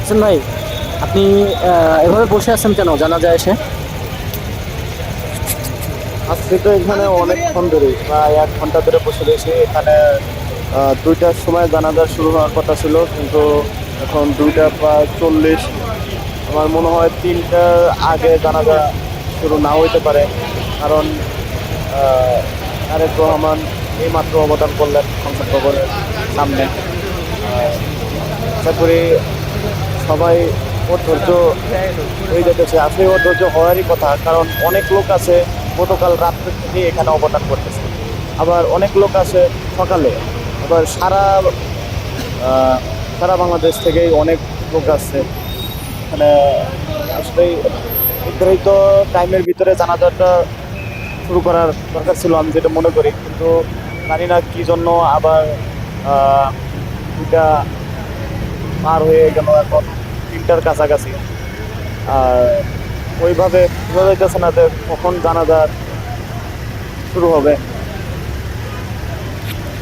হাসান ভাই, আপনি এভাবে বসে আছেন কেন জানাজা এসে? আজকে তো এখানে অনেকক্ষণ ধরে প্রায় 1 ঘন্টা ধরে বসে রয়েছি এখানে। 2টার সময় জানাজা শুরু হওয়ার কথা ছিল, কিন্তু এখন 2টা প্রায় 40। আমার মনে হয় 3টার আগে জানাজা শুরু না হইতে পারে, কারণ আহ, তারেক রহমান এইমাত্র অবদান করলেন সংসদ ভবনের সামনে। আহ, আশা করি সবাই ওর ধৈর্য হয়ে যেতেছে। আসলে ওর ধৈর্য হওয়ারই কথা, কারণ অনেক লোক আছে গতকাল রাত্রে থেকে এখানে অবদান করতেছে, আবার অনেক লোক আছে সকালে, আবার আহ, সারা বাংলাদেশ থেকেই অনেক লোক আছে এখানে। আসলে নির্ধারিত টাইমের ভিতরে জানাজাটা শুরু করার দরকার ছিল, আমি যেটা মনে করি, কিন্তু জানি না কি জন্য আবার আহ, 2টা পার হয়ে গেল, এখন 3টার কাছাকাছি। আর ওইভাবে বোঝা যাইতেছে না যে কখন জানাজা শুরু হবে।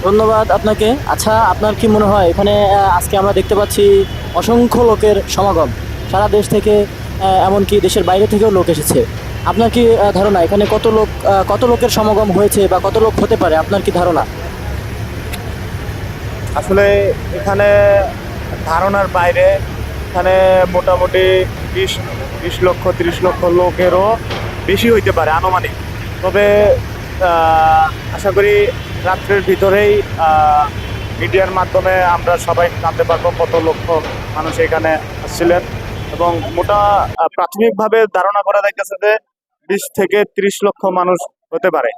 ধন্যবাদ আপনাকে। আচ্ছা, আপনার কি মনে হয় এখানে আজকে আমরা দেখতে পাচ্ছি অসংখ্য লোকের সমাগম, সারা দেশ থেকে, এমনকি দেশের বাইরে থেকেও লোক এসেছে। আপনার কি ধারণা এখানে কত লোকের সমাগম হয়েছে বা কত লোক হতে পারে, আপনার কি ধারণা? আসলে এখানে ধারণার বাইরে। এখানে মোটামুটি 20 20 লক্ষ 30 লক্ষ লোকেরও বেশি হইতে পারে আনুমানিক। তবে আশা করি রাত্রের ভিতরেই মিডিয়ার মাধ্যমে আমরা সবাই জানতে পারবো কত লক্ষ মানুষ এখানে আসছিলেন। এবং প্রাথমিকভাবে ধারণা করা যাইতেছে যে 20 থেকে 30 লক্ষ মানুষ হতে পারে।